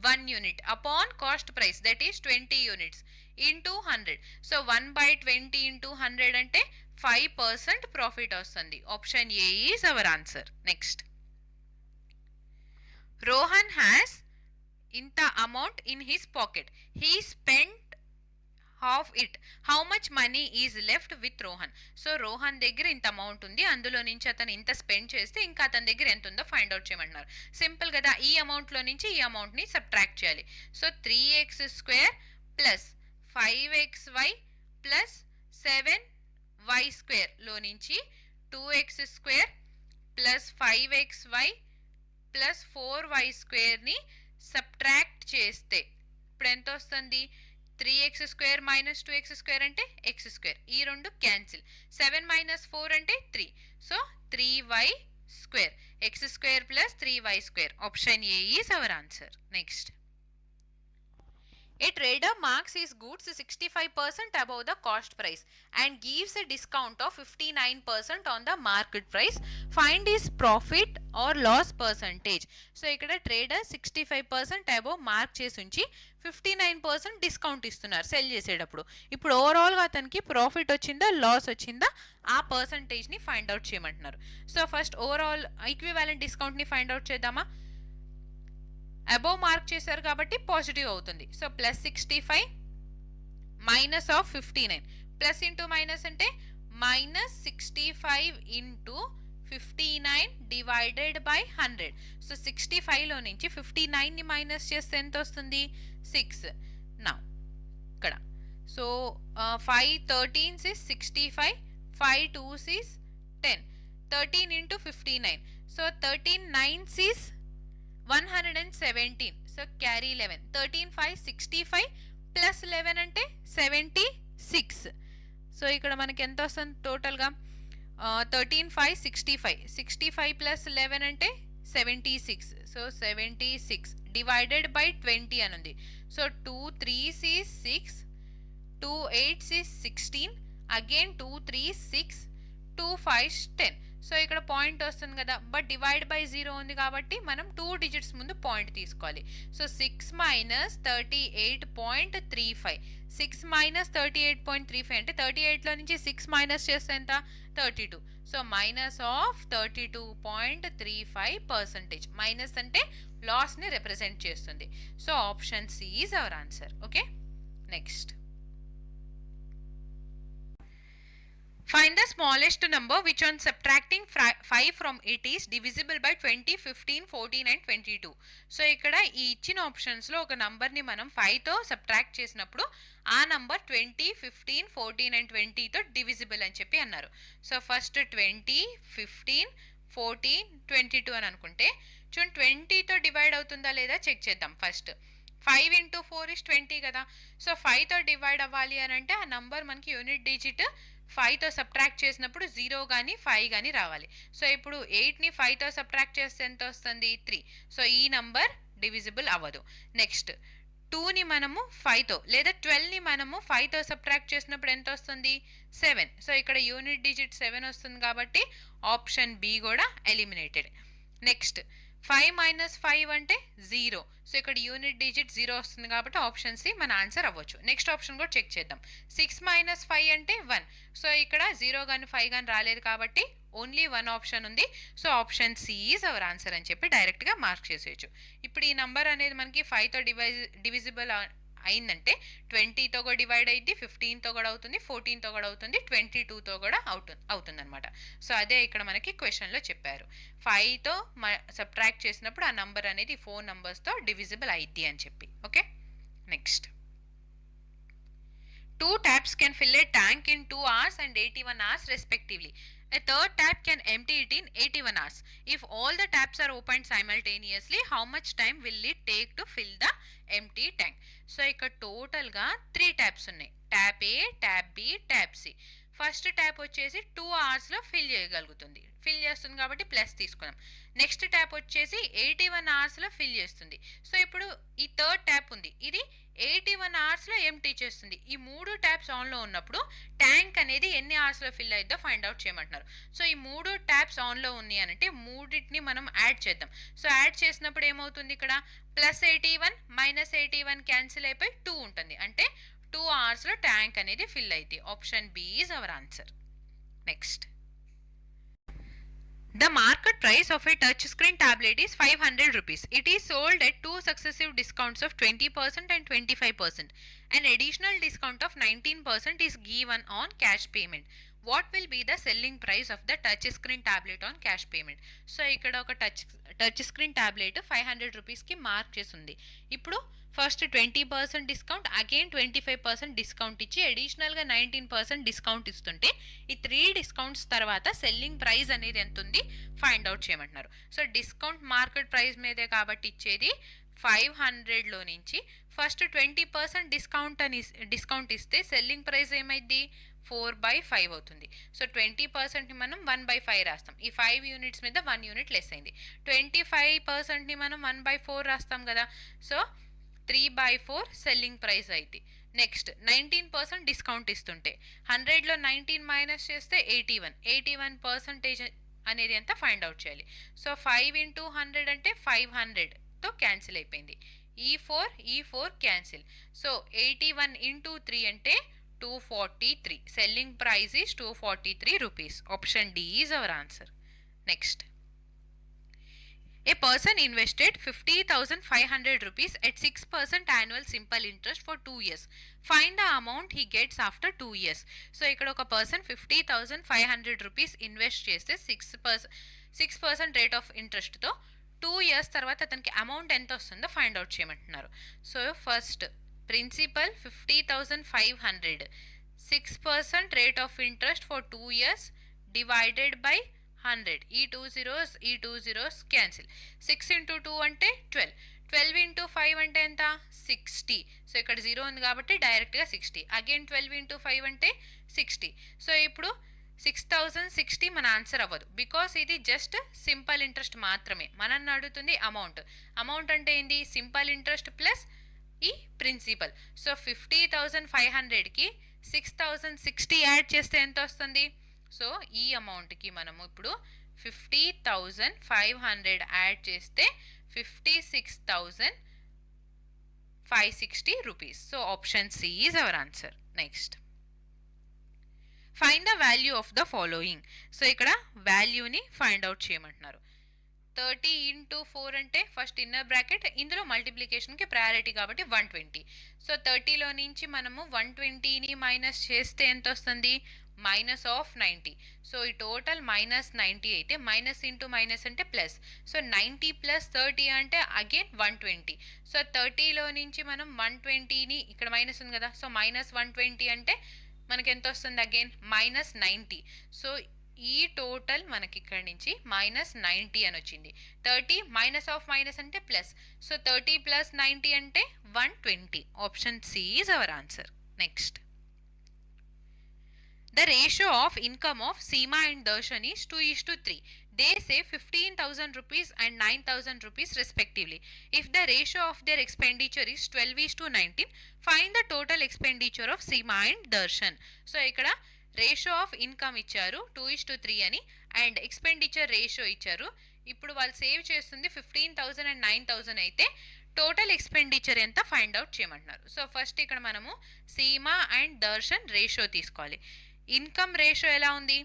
1 unit upon cost price, that is 20 units into 100. So 1/20 into 100 అంటే 5% ప్రాఫిట్ వస్తుంది. Option A is our answer. Next, Rohan has ఇంత amount in his pocket, he spent half it, how much money is left with Rohan. So Rohan దగ్గర ఇంత amount ఉంది, అందులో నుంచి అతను ఇంత స్పెండ్ చేస్తే ఇంకా అతని దగ్గర ఎంత ఉందో ఫైండ్ అవుట్ చేయమంటున్నారు. సింపుల్ కదా, ఈ అమౌంట్లో నుంచి ఈ అమౌంట్ని సబ్ట్రాక్ట్ చేయాలి. So 3x² plus 5xy plus 7y² లో నుంచి 2x² plus 5xy plus 4y² subtract చేస్తే ఇప్పుడు ఎంత వస్తుంది, 3x² మైనస్ 2x² అంటే x², ఈ రెండు క్యాన్సిల్. 7 మైనస్ 4 అంటే 3, so 3y², x² plus 3y². Option A is our answer. Next, a trader marks his goods 65% above the cost price and gives a discount of 59% on the market price. Find his profit or loss percentage. So ఇక్కడ trader 65% above mark చేసి ఉంచి 59% discount ఇస్తున్నారు cell చేసేటప్పుడు. ఇప్పుడు ఓవరాల్గా అతనికి profit వచ్చిందా loss వచ్చిందా ఆ పర్సంటేజ్ని ఫైండ్ అవుట్ చేయమంటున్నారు. సో ఫస్ట్ ఓవరాల్ ఈక్వివాలెంట్ డిస్కౌంట్ని ఫైండ్ అవుట్ చేద్దామా. అబోవ్ మార్క్ చేశారు కాబట్టి పాజిటివ్ అవుతుంది. So plus 65 minus of 59, plus into minus అంటే minus 65 into 59 divided by 100. So 65లో నుంచి 59ని మైనస్ చేస్తే ఎంత వస్తుంది, 6. నా ఇక్కడ so 5 13s is 65, 5 2s is 10, 13 into 59. So 13 9s is 117. So carry 11, 13 5 65 plus 11 అంటే 76. సో ఇక్కడ మనకి ఎంత వస్తుంది టోటల్గా, 13 5 65, 65 ప్లస్ 11 అంటే 76. సో 76 డివైడెడ్ బై 20 అని ఉంది. So 2 3s is 6, 2 8s is 16, again 2 3 6, 2 5 10. So ఇక్కడ పాయింట్ వస్తుంది కదా, బట్ డివైడ్ బై 0 ఉంది కాబట్టి మనం 2 డిజిట్స్ ముందు పాయింట్ తీసుకోవాలి. సో 6 మైనస్ 38.35, 6 మైనస్ 38.35 అంటే 38లో నుంచి 6 మైనస్ చేస్తే ఎంత, 32. So minus of 32.35%. మైనస్ అంటే లాస్ని రిప్రజెంట్ చేస్తుంది. So option C is our answer. Okay, next, find the smallest number which on subtracting 5 from it is divisible by 20, 15, 14 and 22. So ఇక్కడ ఈ ఇచ్చిన ఆప్షన్స్లో ఒక నంబర్ని మనం 5తో సబ్ట్రాక్ట్ చేసినప్పుడు ఆ నంబర్ 20, 15, 14 and 20తో డివిజిబుల్ అని చెప్పి అన్నారు. సో ఫస్ట్ 20, 15, 14, 22 అని అనుకుంటే చూడండి 20తో డివైడ్ అవుతుందా లేదా చెక్ చేద్దాం. ఫస్ట్ 5 into 4 is 20 కదా. సో 5తో డివైడ్ అవ్వాలి అని అంటే ఆ నంబర్ మనకి యూనిట్ డిజిట్ 5తో సబ్ట్రాక్ట్ చేసినప్పుడు 0 కానీ 5 కానీ రావాలి. సో ఇప్పుడు 8ని 5తో సబ్ట్రాక్ట్ చేస్తే ఎంత వస్తుంది, 3. సో ఈ నంబర్ డివిజిబుల్ అవ్వదు. నెక్స్ట్ 2ని మనము 5తో లేదా 12ని మనము 5తో సబ్ట్రాక్ట్ చేసినప్పుడు ఎంత వస్తుంది, 7. సో ఇక్కడ యూనిట్ డిజిట్ 7 వస్తుంది కాబట్టి ఆప్షన్ బి కూడా ఎలిమినేటెడ్. నెక్స్ట్ 5 మైనస్ 5 అంటే 0. సో ఇక్కడ యూనిట్ డిజిట్ 0 వస్తుంది కాబట్టి ఆప్షన్ సి మన ఆన్సర్ అవ్వచ్చు. నెక్స్ట్ ఆప్షన్ కూడా చెక్ చేద్దాం. 6 మైనస్ 5 అంటే 1. సో ఇక్కడ 0 కానీ 5 కానీ రాలేదు కాబట్టి ఓన్లీ 1 ఆప్షన్ ఉంది. So option C is our answer అని చెప్పి డైరెక్ట్గా మార్క్ చేసేయచ్చు. ఇప్పుడు ఈ నంబర్ అనేది మనకి 5తో డివిజిబుల్ అయిందంటే 20తో కూడా డివైడ్ అయ్యింది, 15తో కూడా అవుతుంది, 14తో కూడా అవుతుంది, 22తో కూడా అవుతుంది అనమాట. సో అదే ఇక్కడ మనకి క్వశ్చన్లో చెప్పారు, 5తో సబ్ట్రాక్ట్ చేసినప్పుడు ఆ నంబర్ అనేది 4 నంబర్స్తో డివిజిబుల్ అయింది అని చెప్పి. Okay, next Two taps can fill a tank in 2 hours and 81 hours respectively. A third tap can empty it in 81 hours. If all the taps are opened simultaneously, how much time will it take to fill the empty tank? So ఇక్కడ టోటల్గా 3 taps ఉన్నాయి. Tap A, tap B, tap C. First tap వచ్చేసి 2 అవర్స్లో fill చేయగలుగుతుంది, fill చేస్తుంది కాబట్టి plus తీసుకున్నాం. Next tap వచ్చేసి 81 అవర్స్లో ఫిల్ చేస్తుంది. సో ఇప్పుడు ఈ థర్డ్ ట్యాప్ ఉంది, ఇది 81 అవర్స్లో ఎంటీ చేస్తుంది. ఈ 3 ట్యాప్స్ ఆన్లో ఉన్నప్పుడు ట్యాంక్ అనేది ఎన్ని అవర్స్లో ఫిల్ అయిద్దో ఫైండ్ అవుట్ చేయమంటున్నారు. సో ఈ 3 ట్యాప్స్ ఆన్లో ఉన్నాయి అని అంటే మూడింటిని మనం యాడ్ చేద్దాం. సో యాడ్ చేసినప్పుడు ఏమవుతుంది, ఇక్కడ +81 -81 క్యాన్సిల్ అయిపోయి 2 ఉంటుంది. అంటే 2 అవర్స్లో ట్యాంక్ అనేది ఫిల్ అయింది. Option B is our answer. Next, the market price of a touchscreen tablet is 500 rupees. It is sold at 2 successive discounts of 20% and 25%. An additional discount of 19% is given on cash payment. What will be the selling price of the touchscreen tablet on cash payment? So ఇక్కడ ఒక touch screen tablet 500 రూపీస్కి mark చేసి ఉంది. ఇప్పుడు first 20% discount, again 25% discount ఇచ్చి అడిషనల్గా 19% discount ఇస్తుంటే ఈ 3 డిస్కౌంట్స్ తర్వాత సెల్లింగ్ ప్రైస్ అనేది ఎంత ఉంది ఫైండ్ అవుట్ చేయమంటున్నారు. సో డిస్కౌంట్ మార్కెట్ ప్రైస్ మీదే కాబట్టి ఇచ్చేది 500లో నుంచి ఫస్ట్ 20% డిస్కౌంట్ ఇస్తే సెల్లింగ్ ప్రైస్ ఏమైంది 4/5 అవుతుంది. సో 20%ని మనం 1/5 రాస్తాం. ఈ 5 యూనిట్స్ మీద 1 యూనిట్ లెస్ అయింది. 25%ని మనం 1/4 రాస్తాం కదా. సో 3/4 సెల్లింగ్ ప్రైస్ అయితే. నెక్స్ట్ 19% డిస్కౌంట్ ఇస్తుంటే 100లో 19 మైనస్ చేస్తే 81% అనేది ఎంత ఫైండ్ అవుట్ చేయాలి. సో 5 × 100 అంటే 500తో క్యాన్సిల్ అయిపోయింది. ఈ 4 క్యాన్సిల్. సో 81 × 3 అంటే 243. Selling price is 243 rupees. Option D is our answer. Next, a person invested 50,500 rupees at 6% annual simple interest for 2 years. Find the amount he gets after 2 years. So ఇక్కడ ఒక person 50,500 rupees invest చేస్తే 6% rate of ఇంట్రెస్ట్తో 2 years తర్వాత అతనికి amount ఎంత వస్తుందో find out చేయమంటున్నారు. So first principal 50,500, 6% rate of interest for 2 years divided by 100. ఈ 2 zeros క్యాన్సిల్. 6 × 2 అంటే 12. 12 × 5 అంటే ఎంత 60. సో ఇక్కడ 0 ఉంది కాబట్టి డైరెక్ట్గా 60. అగైన్ 12 × 5 అంటే 60. సో ఇప్పుడు 6060 మన ఆన్సర్ అవ్వదు, బికాస్ ఇది జస్ట్ సింపుల్ ఇంట్రెస్ట్ మాత్రమే. మనల్ని అడుగుతుంది అమౌంట్ అంటే ఏంది సింపుల్ ఇంట్రెస్ట్ ప్లస్ ఈ ప్రిన్సిపల్. సో 50,500కి 6060 యాడ్ చేస్తే ఎంత వస్తుంది. సో ఈ అమౌంట్కి మనము ఇప్పుడు 50,500 యాడ్ చేస్తే 56,560 rupees. So option C is our answer. Next, find the value of the following. So ఇక్కడ వాల్యూని ఫైండ్ అవుట్ చేయమంటున్నారు. 30 × 4 అంటే ఫస్ట్ ఇన్నర్ బ్రాకెట్, ఇందులో మల్టిప్లికేషన్కి ప్రయారిటీ కాబట్టి 120. సో 30లో నుంచి మనము 120ని మైనస్ చేస్తే ఎంత వస్తుంది -90. సో ఈ టోటల్ -90 అయితే మైనస్ ఇంటూ మైనస్ అంటే ప్లస్. సో 90 + 30 అంటే అగైన్ 120. సో 30లో నుంచి మనం 120ని ఇక్కడ మైనస్ ఉంది కదా, సో -120 అంటే మనకి ఎంత వస్తుంది అగైన్ -90. సో ఈ టోటల్ మనకి ఇక్కడ నుంచి -90 అని వచ్చింది. 30 మైనస్ అంటే ప్లస్. సో 30 + 90 అంటే 120. Option C is our answer. Next, the ratio of income of Seema and Darshan is 2:3. They save 15,000 rupees and 9,000 rupees respectively. If the ratio of their expenditure is 12:19, find the total expenditure of Seema and Darshan. So ఇక్కడ ratio of income ఇచ్చారు 2:3 అని, and expenditure ratio ఇచ్చారు. ఇప్పుడు వాళ్ళు save చేస్తుంది 15,000 and 9,000 అయితే total expenditure ఎంత find out చేయమంటున్నారు. సో ఫస్ట్ ఇక్కడ మనము సీమా అండ్ దర్శన్ రేషియో తీసుకోవాలి. ఇన్కమ్ రేషియో ఎలా ఉంది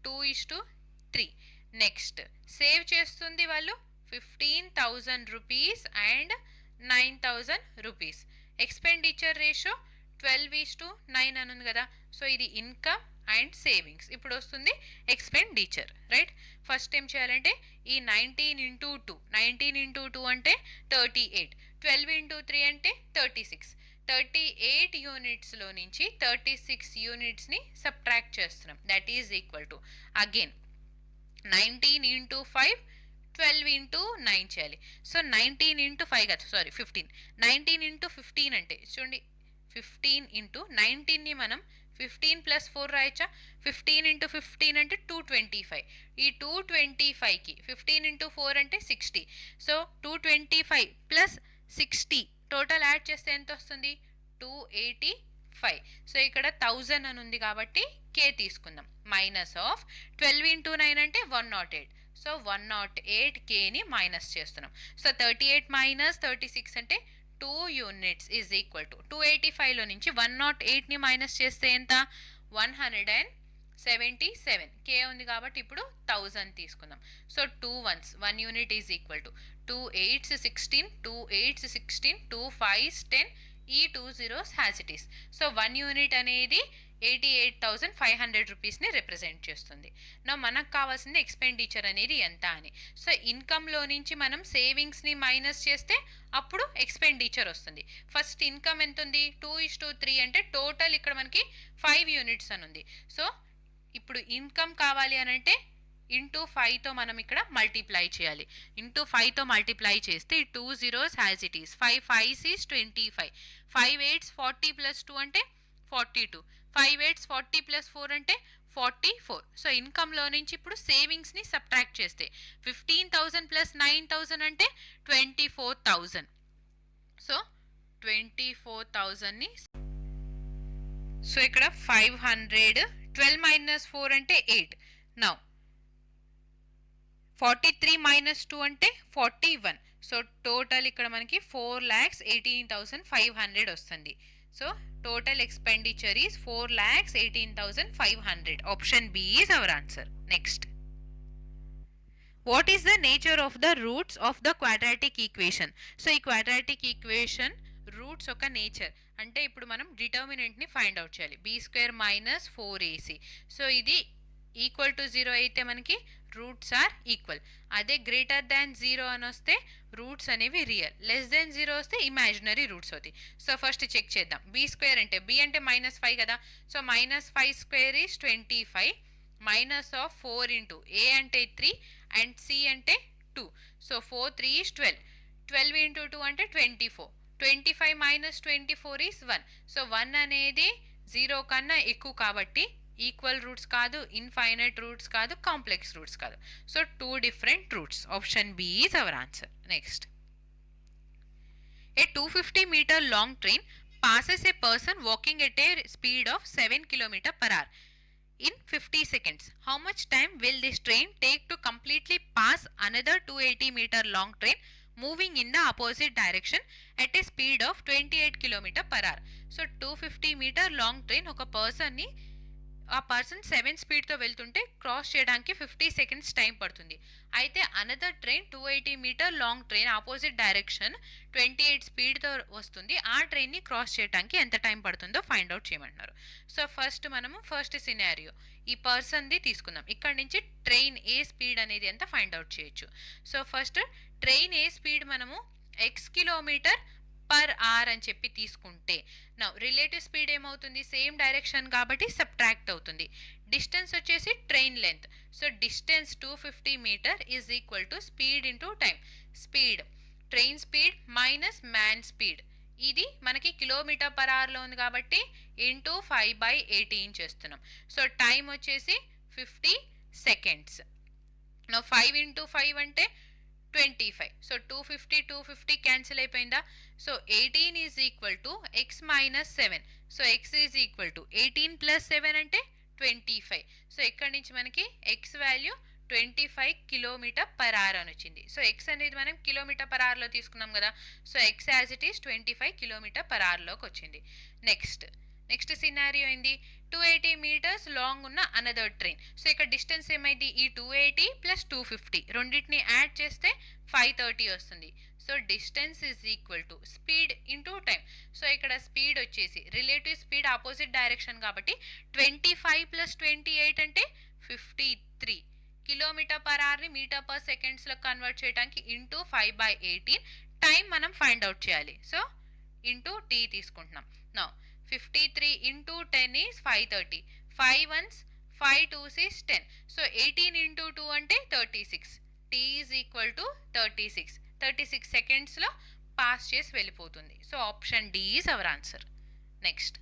2:3. నెక్స్ట్ సేవ్ చేస్తుంది వాళ్ళు 15,000 rupees and 9,000 rupees. Expenditure ratio 12:9 అని ఉంది కదా. సో ఇది ఇన్కమ్ అండ్ సేవింగ్స్. ఇప్పుడు వస్తుంది ఎక్స్పెండిచర్, రైట్. ఫస్ట్ ఏం చేయాలంటే ఈ 19 × 2 అంటే 38, 12 × 3 అంటే 36, 38 యూనిట్స్లో నుంచి 36 యూనిట్స్ని సబ్ట్రాక్ట్ చేస్తున్నాం. That is equal to again 19 into 5 12 into 9 చేయాలి. సో 19 ఇంటూ 5 కాదు, సారీ 15. 19 ఇంటూ 15 అంటే చూడండి, 15 ఇంటూ 19ని మనం 15 ప్లస్ 4 రాయచ్చా? 15 ఇంటూ 15 అంటే 225. ఈ 225కి 15 ఇంటూ 4 అంటే 60. సో 225 ప్లస్ 60 టోటల్ యాడ్ చేస్తే ఎంత వస్తుంది? 285. సో ఇక్కడ 1000 అని ఉంది కాబట్టి కే తీసుకుందాం. మైనస్ ఆఫ్ 12 ఇంటూ 9 అంటే 108. సో 108 కేని మైనస్ చేస్తున్నాం. సో 38 మైనస్ 36 అంటే 2 యూనిట్స్ ఈజ్ ఈక్వల్ టు 285లో నుంచి 108ని మైనస్ చేస్తే ఎంత? 177. కే ఉంది కాబట్టి ఇప్పుడు 1000 తీసుకుందాం. So 2 ones 1 unit is equal to 2 8s 16, 2 8s 16, 2 5s 10, ఈ 2 zeros has it is. So 1 unit అనేది 88,500 రూపీస్ని రిప్రజెంట్ చేస్తుంది. నా మనకు కావాల్సింది ఎక్స్పెండిచర్ అనేది ఎంత అని. సో ఇన్కమ్లో నుంచి మనం సేవింగ్స్ని మైనస్ చేస్తే అప్పుడు ఎక్స్పెండిచర్ వస్తుంది. ఫస్ట్ ఇన్కమ్ ఎంత ఉంది? 2:3 అంటే టోటల్ ఇక్కడ మనకి 5 యూనిట్స్ అని ఉంది. సో ఇప్పుడు ఇన్కమ్ కావాలి అని అంటే ఇంటూ 5తో మనం ఇక్కడ మల్టిప్లై చేయాలి. ఇంటూ 5తో మల్టిప్లై చేస్తే 2 zeros has it is. 5 5s is 25. 5 8s 40 plus 2 అంటే 42. 5 8s 40 ప్లస్ 4 అంటే 44. సో ఇన్కమ్లో నుంచి ఇప్పుడు సేవింగ్స్ని సబ్ట్రాక్ట్ చేస్తే 15,000 ప్లస్ 9,000 అంటే 24,000. సో 24,000ని సో ఇక్కడ 500. 12 మైనస్ 4 అంటే 8. నౌ 43 మైనస్ 2 అంటే 41. సో టోటల్ ఇక్కడ మనకి 4,18,500 వస్తుంది. So total expenditure is 4,18,500. Option B is our answer. Next, what is the nature of the roots of the quadratic equation? So ఈ quadratic equation roots ఒక nature అంటే ఇప్పుడు మనం డిటర్మినెంట్ని ఫైండ్ అవుట్ చేయాలి. b² minus 4ac. సో ఇది equal to 0 అయితే మనకి రూట్స్ ఆర్ ఈక్వల్. అదే గ్రేటర్ దాన్ 0 అని వస్తే రూట్స్ అనేవి రియల్, లెస్ దాన్ 0 వస్తే ఇమాజినరీ రూట్స్ అవుతాయి. సో ఫస్ట్ చెక్ చేద్దాం. b² అంటే b అంటే -5 కదా. So -5² is 25. Minus of 4 into a అంటే 3 అండ్ c అంటే 2. So 4 3 is 12. 12 ఇంటూ 2 అంటే 24. 25 మైనస్ 24 ఈస్ 1. సో 1 అనేది 0 కన్నా ఎక్కువ కాబట్టి ఈక్వల్ రూట్స్ కాదు, ఇన్ఫైనైట్ రూట్స్ కాదు, కాంప్లెక్స్ రూట్స్ కాదు. So 2 different roots. Option B is our answer. Next, a 250-meter long train passes a person walking at a speed of 7 km/h in 50 seconds. How much time will this train take to completely pass another 280-meter long train moving in the opposite direction at a speed of 28 km/h? So 250-meter long train ఒక పర్సన్ని ఆ person 7 స్పీడ్తో వెళ్తుంటే cross చేయడానికి 50 seconds time పడుతుంది. అయితే another train 280-meter long train opposite direction 28 స్పీడ్తో వస్తుంది. ఆ ట్రైన్ని క్రాస్ చేయడానికి ఎంత టైం పడుతుందో ఫైండ్ అవుట్ చేయమంటున్నారు. సో ఫస్ట్ సినారియో ఈ పర్సన్ది తీసుకుందాం. ఇక్కడ నుంచి ట్రైన్ ఏ స్పీడ్ అనేది ఎంత ఫైండ్ అవుట్ చేయొచ్చు. సో ఫస్ట్ ట్రైన్ ఏ స్పీడ్ మనము x km/h అని చెప్పి తీసుకుంటే నా రిలేటివ్ స్పీడ్ ఏమవుతుంది? సేమ్ డైరెక్షన్ కాబట్టి సబ్ట్రాక్ట్ అవుతుంది. డిస్టెన్స్ వచ్చేసి train length. So distance 250 metre is equal to speed into time. Speed train speed minus man speed. ఇది మనకి km/hలో ఉంది కాబట్టి ఇంటూ 5/18 చేస్తున్నాం. సో టైం వచ్చేసి 50 seconds. 5 ఇంటూ 5 అంటే 25. సో 250 క్యాన్సిల్ అయిపోయిందా? So 18 is equal to x minus 7. So x is equal to 18 plus 7 అంటే 25. So ఇక్కడ నుంచి మనకి x వాల్యూ 25 km/h అని వచ్చింది. సో x అనేది మనం km/hలో తీసుకున్నాం కదా. So x as it is 25 km/hలోకి వచ్చింది. నెక్స్ట్ సినారియో ఏంది? 280 meters లాంగ్ ఉన్న అనదర్ ట్రైన్. సో ఇక్కడ డిస్టెన్స్ ఏమైంది? ఈ 280 ప్లస్ 250 రెండింటిని యాడ్ చేస్తే 530 వస్తుంది. So distance is equal to speed into time. So ఇక్కడ స్పీడ్ వచ్చేసి రిలేటివ్ స్పీడ్ ఆపోజిట్ డైరెక్షన్ కాబట్టి 25 ప్లస్ 28 అంటే 53. km/hని మీటర్/సెకండ్స్లో కన్వర్ట్ చేయడానికి ఇంటూ 5/18. టైం మనం ఫైండ్ అవుట్ చేయాలి. సో ఇంటూ టీ తీసుకుంటున్నాం. నా 53 into 10 is 530. 5 once 5 2s is 10. So 18 into 2 అంటే 36. T is equal to 36. 36 సెకండ్స్లో పాస్ చేసి వెళ్ళిపోతుంది. So option D is our answer. Next,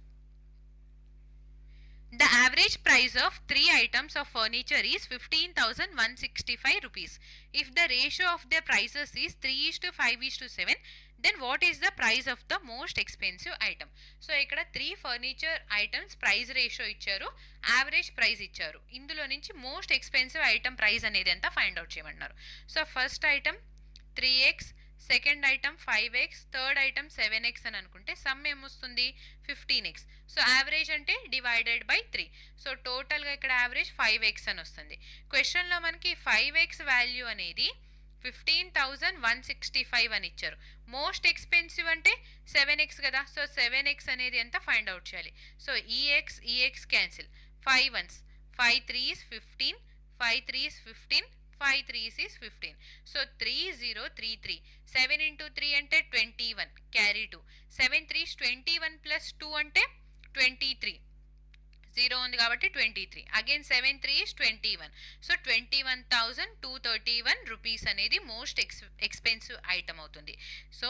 the average price of 3 items of furniture is 15,165 rupees. If the ratio of their prices is 3:5:7, then what is the price of the most expensive item? So ఇక్కడ 3 furniture items price ratio ఇచ్చారు, average price ఇచ్చారు. ఇందులో నుంచి most expensive item price అనేది ఎంత find out చేయమన్నారు. So first item 3x, second item 5x, third item 7x అని అనుకుంటే సమ్ ఏమొస్తుంది 15x. సో యావరేజ్ అంటే డివైడెడ్ బై 3. సో టోటల్గా ఇక్కడ యావరేజ్ 5x అని వస్తుంది. క్వశ్చన్లో మనకి 5x వాల్యూ అనేది 15,165 అని ఇచ్చారు. మోస్ట్ ఎక్స్పెన్సివ్ అంటే 7x కదా. సో 7x అనేది ఎంత ఫైండ్ అవుట్ చేయాలి. So EX cancel. 5 once 5 3s 15, 5 3s 15, 5 3s is 15. So 3033. 7 into 3 అంటే 21, క్యారీ 2. 7 3s 21 ప్లస్ 2 అంటే 23. 0 ఉంది కాబట్టి 23. Again 7 3 is 21. సో 21,231 రూపీస్ అనేది మోస్ట్ ఎక్స్పెన్సివ్ ఐటమ్ అవుతుంది. So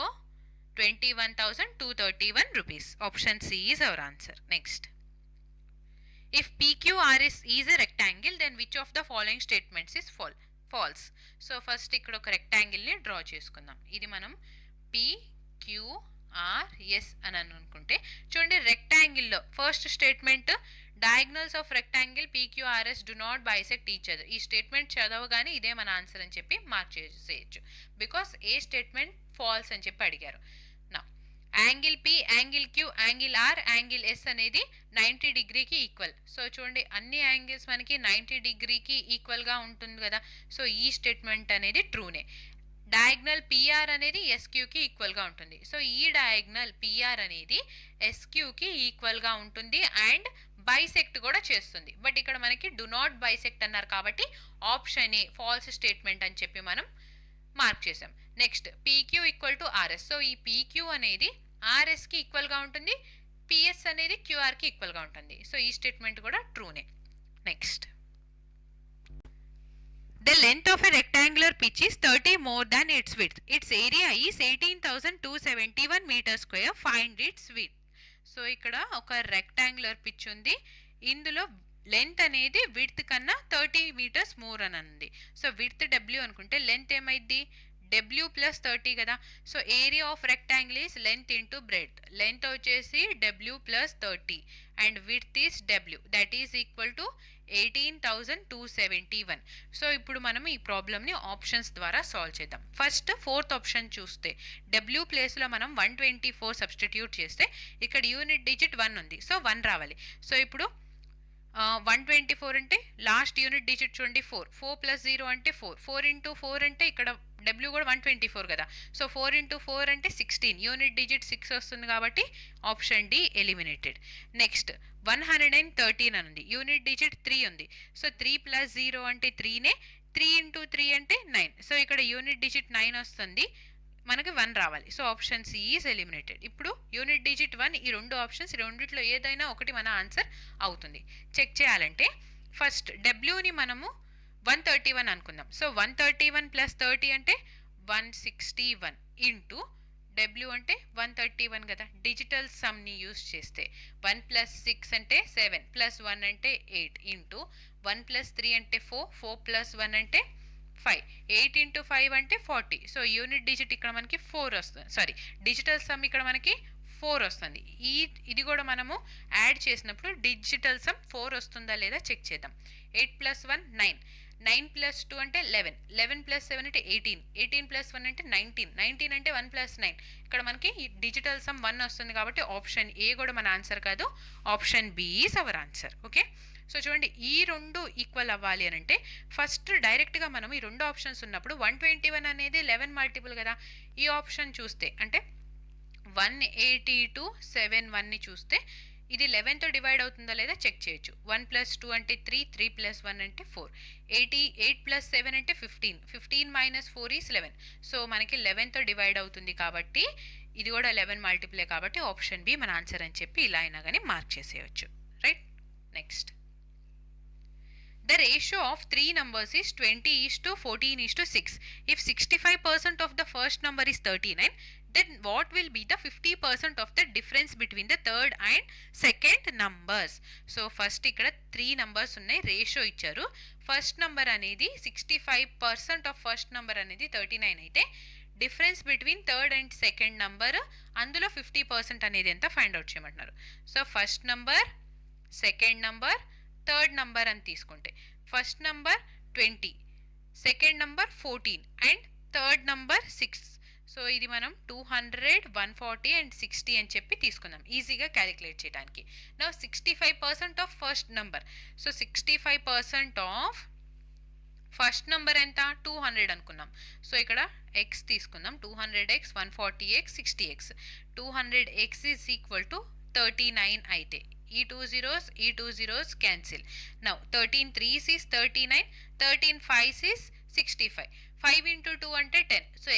21,231 rupees. Option C is our answer. Next, if PQRS is a rectangle, then which of the following statements is false? So first ఇక్కడ ఒక రెక్టాంగిల్ని draw చేసుకుందాం. ఇది మనం PQRS అని అనుకుంటే చూడండి, రెక్టాంగిల్లో first statement diagonals of rectangle PQRS do not bisect each other. ఈ స్టేట్మెంట్ చదవగానే ఇదే మన ఆన్సర్ అని చెప్పి మార్క్ చేసేయచ్చు. బికాస్ ఏ స్టేట్మెంట్ ఫాల్స్ అని చెప్పి అడిగారు. నా angle P, angle Q, angle R, angle S అనేది 90 డిగ్రీకి ఈక్వల్. సో చూడండి అన్ని యాంగిల్స్ మనకి 90 డిగ్రీకి ఈక్వల్గా ఉంటుంది కదా. సో ఈ స్టేట్మెంట్ అనేది ట్రూనే. డయాగ్నల్ PR అనేది SQకి ఈక్వల్గా ఉంటుంది. సో ఈ డయాగ్నల్ PR అనేది SQకి ఈక్వల్గా ఉంటుంది అండ్ బైసెక్ట్ కూడా చేస్తుంది. బట్ ఇక్కడ మనకి డు నాట్ బైసెక్ట్ అన్నారు కాబట్టి ఆప్షన్ ఏ ఫాల్స్ స్టేట్మెంట్ అని చెప్పి మనం మార్క్ చేసాం. Next, PQ equal to RS. So ఈ PQ అనేది RSకి ఈక్వల్గా ఉంటుంది, PS అనేది QRకి ఈక్వల్గా ఉంటుంది. సో ఈ స్టేట్మెంట్ కూడా ట్రూనే. Next, the length of a rectangular pitch is 30 more than its width. Its area is 18,271 meter square. Find its width. So ఇక్కడ ఒక రెక్టాంగులర్ పిచ్ ఉంది, ఇందులో లెంత్ అనేది విడ్త్ కన్నా 30 మీటర్స్ మోర్ అని ఉంది. సో విడ్త్ W అనుకుంటే లెంత్ ఏమైంది W ప్లస్ 30 కదా. So area of rectangle is length into breadth. Length వచ్చేసి W plus 30 and width is W, that is equal to 18,271. So ఇప్పుడు మనం ఈ ప్రాబ్లమ్ని ఆప్షన్స్ ద్వారా సాల్వ్ చేద్దాం. ఫస్ట్ ఫోర్త్ ఆప్షన్ చూస్తే W ప్లేస్లో మనం 124 సబ్స్టిట్యూట్ చేస్తే ఇక్కడ యూనిట్ డిజిట్ 1 ఉంది. సో 1 రావాలి. సో ఇప్పుడు 124 అంటే లాస్ట్ యూనిట్ డిజిట్ చూడండి 4. 4 ప్లస్ 0 అంటే 4. 4 ఇంటూ 4 అంటే ఇక్కడ W కూడా 124 కదా. సో 4 ఇంటూ 4 అంటే 16. యూనిట్ డిజిట్ 6 వస్తుంది కాబట్టి ఆప్షన్ డి ఎలిమినేటెడ్. నెక్స్ట్ 113 అని ఉంది, యూనిట్ డిజిట్ 3 ఉంది. సో 3 ప్లస్ 0 అంటే 3నే, 3 ఇంటూ 3 అంటే 9. సో ఇక్కడ యూనిట్ డిజిట్ 9 వస్తుంది, మనకి 1 రావాలి. So option C is eliminated. ఇప్పుడు యూనిట్ డిజిట్ 1, ఈ రెండు ఆప్షన్స్, రెండిట్లో ఏదైనా ఒకటి మన ఆన్సర్ అవుతుంది. చెక్ చేయాలంటే ఫస్ట్ డబ్ల్యూని మనము 131 అనుకుందాం. సో 131 ప్లస్ 30 అంటే 161 ఇంటూ W అంటే 131 కదా. డిజిటల్ సమ్ని యూస్ చేస్తే 1 ప్లస్ 6 అంటే 7 ప్లస్ 1 అంటే 8 ఇంటూ 1 ప్లస్ 3 అంటే 4, 4 ప్లస్ 1 అంటే 5, 8 ఇంటూ 5 అంటే 40. సో యూనిట్ డిజిట్ ఇక్కడ మనకి 4 వస్తుంది, సారీ డిజిటల్ సమ్ ఇక్కడ మనకి 4 వస్తుంది. ఇది కూడా మనము యాడ్ చేసినప్పుడు డిజిటల్ సమ్ 4 వస్తుందా లేదా చెక్ చేద్దాం. 8 ప్లస్ 1 9, 9 ప్లస్ 2 అంటే 11, 11 ప్లస్ 7 అంటే 18, 18 ప్లస్ 1 అంటే 19, 19 అంటే 1 ప్లస్ 9. ఇక్కడ మనకి డిజిటల్ సమ్ 1 వస్తుంది కాబట్టి ఆప్షన్ ఏ కూడా మన ఆన్సర్ కాదు, option B is our answer. Okay, so చూడండి ఈ రెండు ఈక్వల్ అవ్వాలి అని అంటే ఫస్ట్ డైరెక్ట్గా మనం ఈ రెండు ఆప్షన్స్ ఉన్నప్పుడు 121 అనేది 11 మల్టిపుల్ కదా. ఈ ఆప్షన్ చూస్తే అంటే 182 71ని చూస్తే ఇది 11తో డివైడ్ అవుతుందా లేదా చెక్ చేయొచ్చు. 1 + 2 అంటే 3, 3 + 1 అంటే 4, 8 + 7 అంటే 15, 15 - 4 = 11. సో మనకి 11తో డివైడ్ అవుతుంది కాబట్టి ఇది కూడా 11 మల్టిప్లై కాబట్టి ఆప్షన్ బి మన ఆన్సర్ అని చెప్పి ఇలా అయినా కానీ మార్క్ చేసేయచ్చు. Right. Next, the ratio of three numbers is 20:14:6. If 65% of the first number is 39, then what will be the 50% of the difference between the third and second numbers? So first ఇక్కడ 3 numbers ఉన్నాయి, ratio ఇచ్చారు. First number అనేది 65% of first number అనేది 39 అయితే difference between third and second number అందులో 50% అనేది ఎంత find out చేయమంటున్నారు. So first number, second number, third number అని తీసుకుంటే first number 20, second number 14 and third number 6. So ఇది మనం 200, 140 అండ్ 60 అని చెప్పి తీసుకుందాం ఈజీగా క్యాలిక్యులేట్ చేయడానికి. Now 65% of first number. So 65% of first number ఎంత 200 అనుకున్నాం. సో ఇక్కడ ఎక్స్ తీసుకుందాం, 200x, 140x, 60x. 200x is equal to 39 అయితే ఈ 2 zeros cancel. Now 13 3s is 39, 13 5s is 65. 5 into 2 అంటే 10. So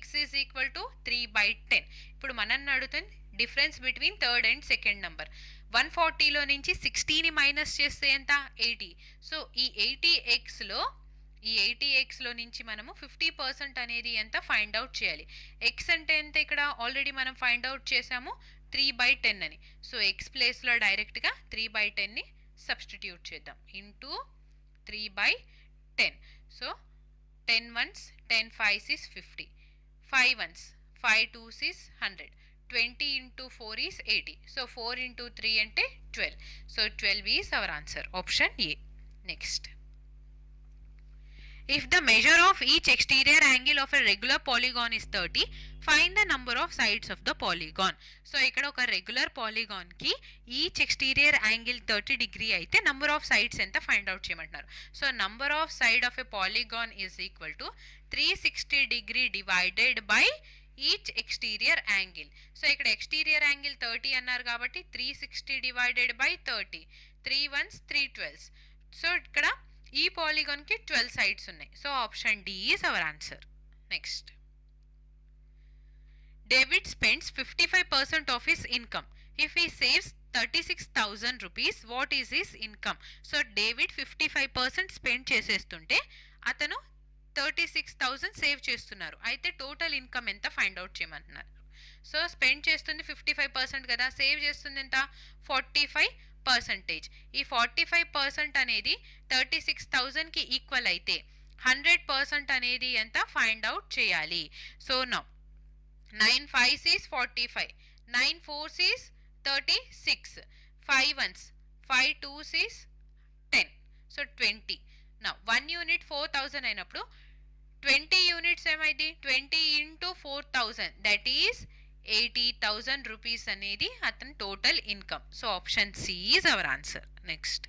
x is equal to 3/10. ఇప్పుడు మనల్ని అడుగుతుంది difference between third and second number. 140లో నుంచి 60ని మైనస్ చేస్తే ఎంత 80. సో ఈ 80xలో నుంచి మనము 50% అనేది ఎంత ఫైండ్ అవుట్ చేయాలి. x అంటే ఎంత ఇక్కడ ఆల్రెడీ మనం ఫైండ్ అవుట్ చేసాము 3/10 అని. సో ఎక్స్ ప్లేస్లో డైరెక్ట్గా 3/10ని సబ్స్టిట్యూట్ చేద్దాం into 3/10. So 10 ones 10 5s is 50, 5 ones 5 2s is 100, 20 into 4 is 80. So 4 into 3 అంటే 12. So 12 is our answer, option A. Next, if the measure of each exterior angle of a regular polygon is 30, find the number of sides of the polygon. So ఇక్కడ ఒక regular polygon కి each exterior angle 30 degree అయితే number of sides ఎంత find out చేయమంటున్నారు. So number of side of a polygon is equal to 360 degree divided by each exterior angle. So ఇక్కడ exterior angle 30 అన్నారు కాబట్టి 360 divided by 30, 3 ones 3 12s. So ఇక్కడ ఈ polygon కి 12 sides ఉన్నాయి. So option D is our answer. Next, David spends 55% of his income. If he saves 36,000 rupees, what is his income? సో David 55% spend చేసేస్తుంటే అతను 36,000 save చేస్తున్నారు. అయితే టోటల్ ఇన్కమ్ ఎంత ఫైండ్ అవుట్ చేయమంటున్నారు. సో స్పెండ్ చేస్తుంది 55% కదా, సేవ్ చేస్తుంది ఎంత 45%. ఈ 45% అనేది 36,000కి ఈక్వల్ అయితే 100% అనేది ఎంత ఫైండ్ అవుట్ చేయాలి. So now 9 5s is 45, 9 4s is 36, 5 ones 5 2s is 10. So 20. Now 1 unit 4000 అయినప్పుడు 20 యూనిట్స్ ఏమైంది 20 into 4000 దట్ ఈస్ 80,000 రూపీస్ అనేది అతని total income. So option C is our answer. Next,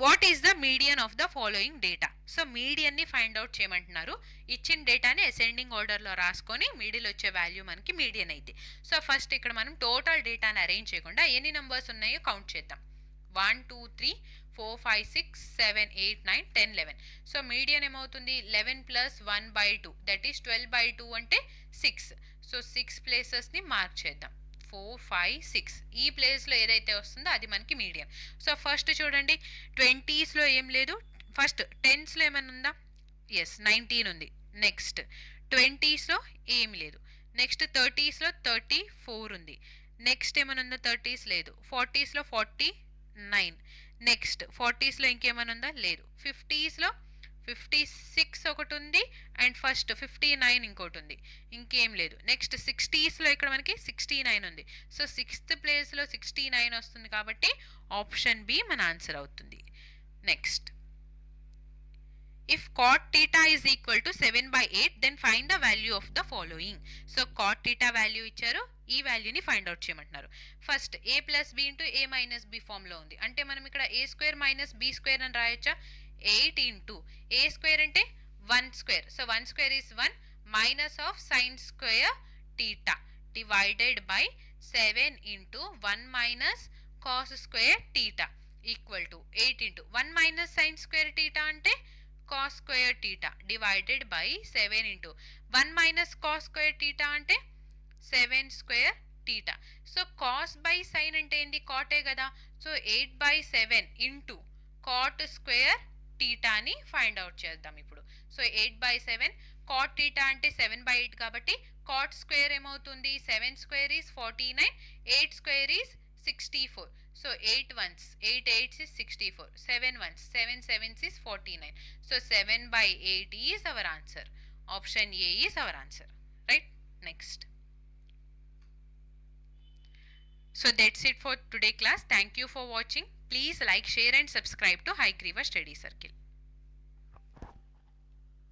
what is the median of the following data. So మీడియన్ని find out చేయమంటున్నారు. ఇచ్చిన డేటాని ascending ఆర్డర్లో రాసుకొని మిడిల్ వచ్చే వాల్యూ మనకి మీడియన్ అయితే. సో ఫస్ట్ ఇక్కడ మనం టోటల్ డేటాని అరేంజ్ చేయకుండా ఎన్ని నెంబర్స్ ఉన్నాయో కౌంట్ చేద్దాం. 1 2 3 4 5 6 7 8 9 10 11. సో మీడియన్ ఏమవుతుంది 11 + 1/2 దట్ ఈస్ 12/2 అంటే 6. సో 6 ప్లేసెస్ని మార్క్ చేద్దాం. 4 5 6 ఈ ప్లేస్లో ఏదైతే వస్తుందో అది మనకి మీడియం. సో ఫస్ట్ చూడండి 20స్లో ఏం లేదు, ఫస్ట్ 10స్లో ఏమైనా ఉందా, ఎస్ 19 ఉంది. నెక్స్ట్ 20స్లో ఏం లేదు. నెక్స్ట్ 30స్లో 34 ఉంది. నెక్స్ట్ ఏమైనా ఉందా 30s లేదు. 40స్లో 49. నెక్స్ట్ 40స్లో ఇంకేమైనా ఉందా లేదు. 50స్లో 56 ఒకటి ఉంది అండ్ ఫస్ట్ 59 ఇంకోటి ఉంది, ఇంకేం లేదు. నెక్స్ట్ 60స్లో ఇక్కడ మనకి 69 ఉంది. సో 6th ప్లేస్లో 69 వస్తుంది కాబట్టి ఆప్షన్ బి మన ఆన్సర్ అవుతుంది. Next, if cot theta is equal to 7/8 then find the value of the following. So cot theta value ఇచ్చారు, ఈ వాల్యూని ఫైండ్ అవుట్ చేయమంటున్నారు. First a + b into a - b ఫామ్లో ఉంది అంటే మనం ఇక్కడ a² - b² అని రాయొచ్చా. 8 into a² అంటే 1². So 1² is 1 minus of sin square theta divided by 7 into 1 minus cos square theta equal to 8 into 1 minus sin square theta ante cos square theta divided by 7 into 1 minus cos square theta ante 7 square theta. So cos by sin ante endi cot e kada. So 8 by 7 into cot square theta ni find out చేద్దాం ఇప్పుడు. So 8 by 7 cot theta అంటే 7 by 8 కాబట్టి cot square ఏమవుతుంది 7 square is 49, 8 square is 64. So 8 ones 8 8s is 64, 7 ones 7 7s is 49. So 7 by 8 is our answer. Option A is our answer, right? Next. So that's it for today class. Thank you for watching. Please like, share and subscribe to Hayagriva Study Circle.